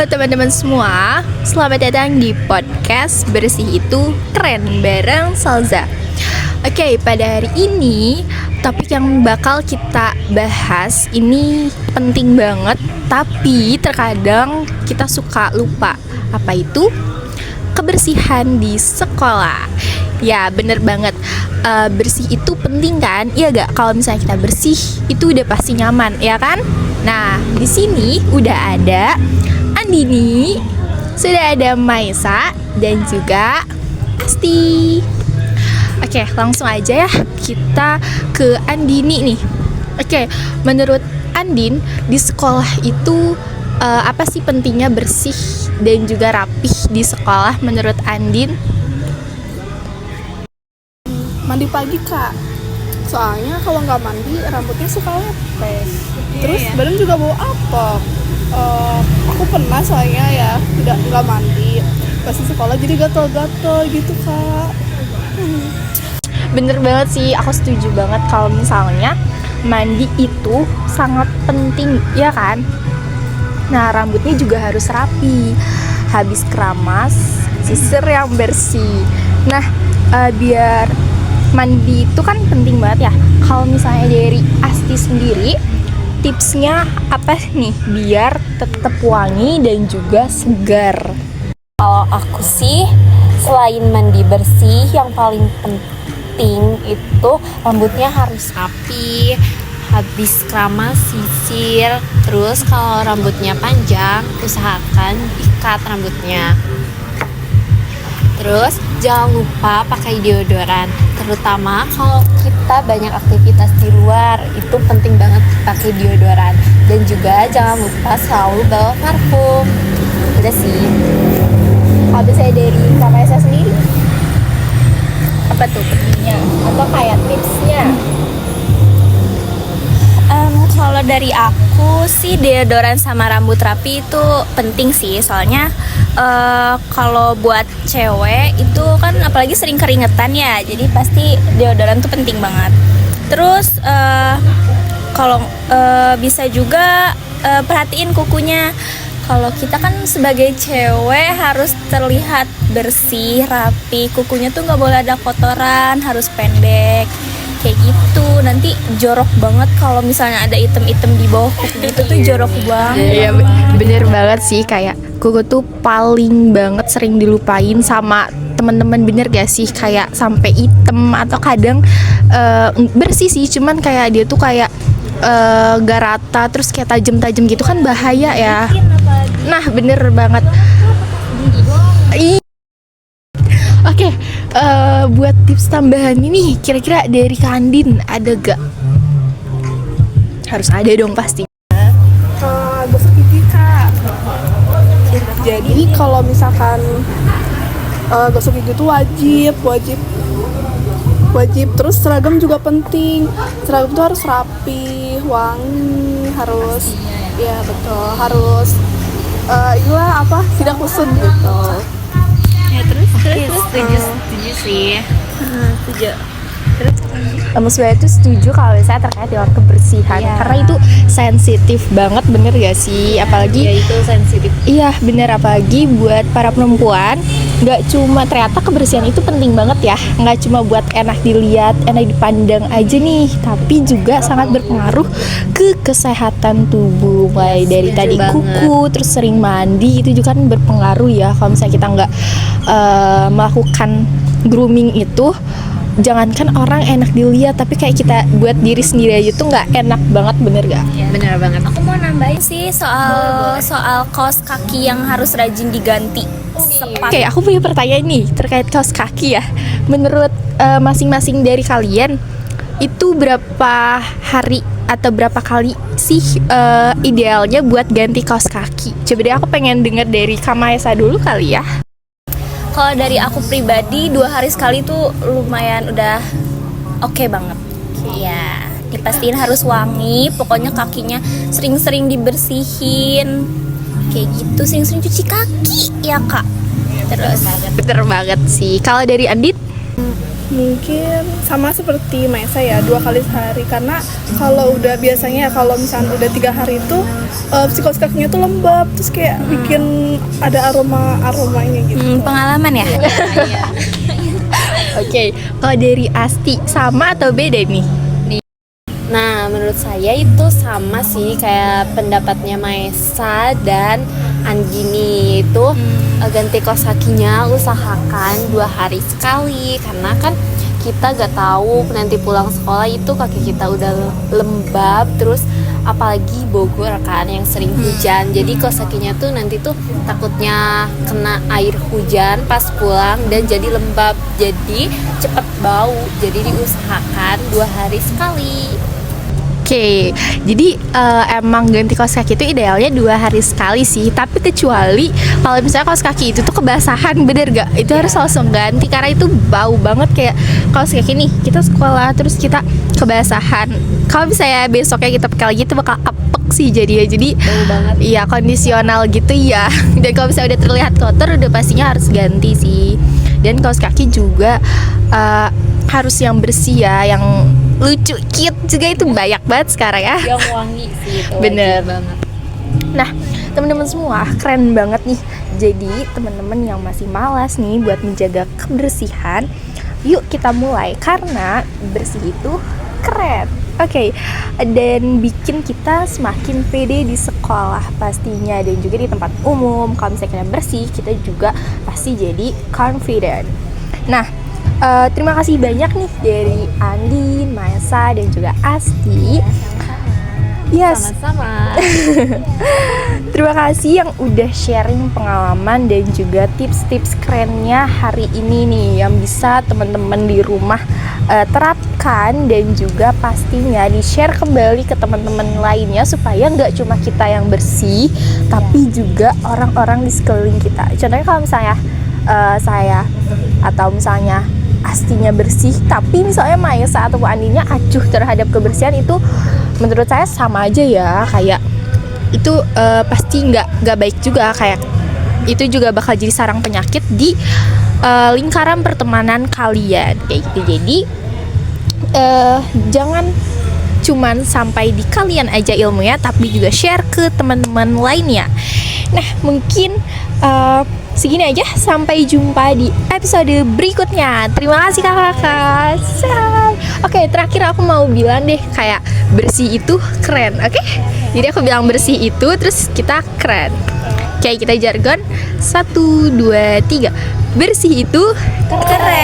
teman-teman semua, selamat datang di podcast Bersih Itu Keren bareng Salza. Oke, pada hari ini topik yang bakal kita bahas ini penting banget, tapi terkadang kita suka lupa. Apa itu? Kebersihan di sekolah. Ya, bener banget. Bersih itu penting kan? Iya gak? Kalau misalnya kita bersih, itu udah pasti nyaman, ya kan? Nah, di sini udah ada Andini, sudah ada Maisa, dan juga Asti. Oke, langsung aja ya kita ke Andini nih. Oke, menurut Andin di sekolah itu apa sih pentingnya bersih dan juga rapih di sekolah menurut Andin? Mandi pagi kak, soalnya kalau nggak mandi rambutnya suka lepek, terus badan juga bau apek. Aku pernah soalnya ya nggak mandi pas di sekolah jadi gatel-gatel gitu kak. Bener banget sih, aku setuju banget kalau misalnya mandi itu sangat penting, ya kan? Nah, rambutnya juga harus rapi, habis keramas, sisir yang bersih. Nah, biar mandi itu kan penting banget ya. Kalau misalnya dari Asti sendiri, tipsnya apa nih biar tetap wangi dan juga segar? Kalau aku sih, selain mandi bersih, yang paling penting itu rambutnya harus rapi, habis keramas sisir. Terus kalau rambutnya panjang, usahakan ikat rambutnya. Terus jangan lupa pakai deodoran, terutama kalau kita banyak aktivitas di luar, itu penting banget pakai deodoran. Dan juga jangan lupa selalu bawa parfum. Udah sih. Kalau saya dari kakak saya sendiri, apa tuh pentingnya atau kayak tipsnya? Kalau dari aku sih deodoran sama rambut rapi itu penting sih, soalnya kalau buat cewek itu kan apalagi sering keringetan ya, jadi pasti deodoran tuh penting banget. Terus kalau bisa juga perhatiin kukunya. Kalau kita kan sebagai cewek harus terlihat bersih, rapi, kukunya tuh nggak boleh ada kotoran, harus pendek kayak gitu. Nanti jorok banget kalau misalnya ada item-item di bawah kuku gitu tuh jorok banget. Iya, bener banget sih, kayak kuku tuh paling banget sering dilupain sama teman-teman, bener gak sih? Kayak sampai item atau kadang bersih sih, cuman kayak dia tuh kayak gak rata, terus kayak tajam-tajam gitu kan, bahaya ya. Nah, bener banget. Oke, buat tips tambahan ini kira-kira dari Kandin ada gak? Harus ada dong pasti. Gosok gigi kak. Jadi kalau misalkan gosok gigi itu wajib. Terus seragam juga penting. Seragam itu harus rapi, wangi, harus ya betul, harus inilah apa, tidak kusut gitu. Ya, terus setuju sih. Setuju. Sebenarnya itu setuju kalau saya terkait dengan kebersihan, karena itu sensitif banget, bener gak sih? Apalagi ya, itu sensitif. Iya bener, apalagi buat para perempuan. Gak cuma, ternyata kebersihan itu penting banget ya, gak cuma buat enak dilihat, enak dipandang aja nih, tapi juga sangat berpengaruh ke kesehatan tubuh. Mulai dari tadi kuku, terus sering mandi, itu juga kan berpengaruh ya. Kalau misalnya kita gak melakukan grooming itu, jangankan orang enak dilihat, tapi kayak kita buat diri sendiri aja tuh nggak enak banget, bener gak? Ya, bener banget. Aku mau nambahin sih soal kaos kaki yang harus rajin diganti. Oke, aku punya pertanyaan nih terkait kaos kaki ya. Menurut masing-masing dari kalian, itu berapa hari atau berapa kali sih idealnya buat ganti kaos kaki? Coba deh, aku pengen denger dari Kamaesa dulu kali ya. Kalau dari aku pribadi 2 hari sekali tuh lumayan udah oke banget. Iya, dipastiin harus wangi, pokoknya kakinya sering-sering dibersihin. Kayak gitu, sering-sering cuci kaki ya kak. Terus bener banget sih. Kalau dari Andit? Mungkin sama seperti Maesa ya, 2 kali sehari. Karena kalau udah biasanya kalau misalnya udah 3 hari itu siklus kakinya tuh lembab, terus kayak bikin ada aromanya gitu. Pengalaman ya? Oke, kalau dari Asti sama atau beda nih? Nah, menurut saya itu sama sih kayak pendapatnya Maesa dan Anggini itu ganti kaos kakinya usahakan 2 hari sekali karena kan kita gak tahu nanti pulang sekolah itu kaki kita udah lembab, terus apalagi Bogor kan yang sering hujan, jadi kaos kakinya tuh nanti tuh takutnya kena air hujan pas pulang dan jadi lembab, jadi cepet bau, jadi diusahakan 2 hari sekali. Oke, jadi emang ganti kaos kaki itu idealnya 2 hari sekali sih. Tapi kecuali kalau misalnya kaos kaki itu tuh kebasahan, bener gak? Itu harus langsung ganti karena itu bau banget kayak kaos kaki nih. Kita sekolah terus kita kebasahan. Kalau misalnya besoknya kita pakai lagi itu bakal apek sih jadinya. Jadi Bau banget. iya kondisional gitu ya. Dan kalau misalnya udah terlihat kotor udah pastinya harus ganti sih. Dan kaos kaki juga harus yang bersih ya, yang lucu, cute juga itu banyak banget sekarang ya. Yang wangi sih itu. Bener. wajib banget. Nah, teman-teman semua keren banget nih. Jadi teman-teman yang masih malas nih buat menjaga kebersihan, yuk kita mulai karena bersih itu keren. Oke, dan bikin kita semakin pede di sekolah pastinya dan juga di tempat umum. Kalau misalnya kita bersih, kita juga pasti jadi confident. Nah, terima kasih banyak nih dari Andi, Maesa, dan juga Asti. Yes, Sama-sama. terima kasih yang udah sharing pengalaman dan juga tips-tips kerennya hari ini nih yang bisa teman-teman di rumah terapkan dan juga pastinya di-share kembali ke teman-teman lainnya supaya nggak cuma kita yang bersih tapi juga orang-orang di sekeliling kita. Contohnya kalau misalnya saya atau misalnya Astinya bersih tapi misalnya Maesa atau Andinya acuh terhadap kebersihan, itu menurut saya sama aja ya, kayak itu pasti nggak baik juga, kayak itu juga bakal jadi sarang penyakit di lingkaran pertemanan kalian kayak gitu. Jadi jangan cuman sampai di kalian aja ilmunya tapi juga share ke teman-teman lainnya. Nah, mungkin segini aja, sampai jumpa di episode berikutnya. Terima kasih kakak-kakak. Oke, terakhir aku mau bilang deh, kayak bersih itu keren, oke? Jadi aku bilang bersih itu, terus kita keren. Kayak kita jargon 1, 2, 3. Bersih itu keren.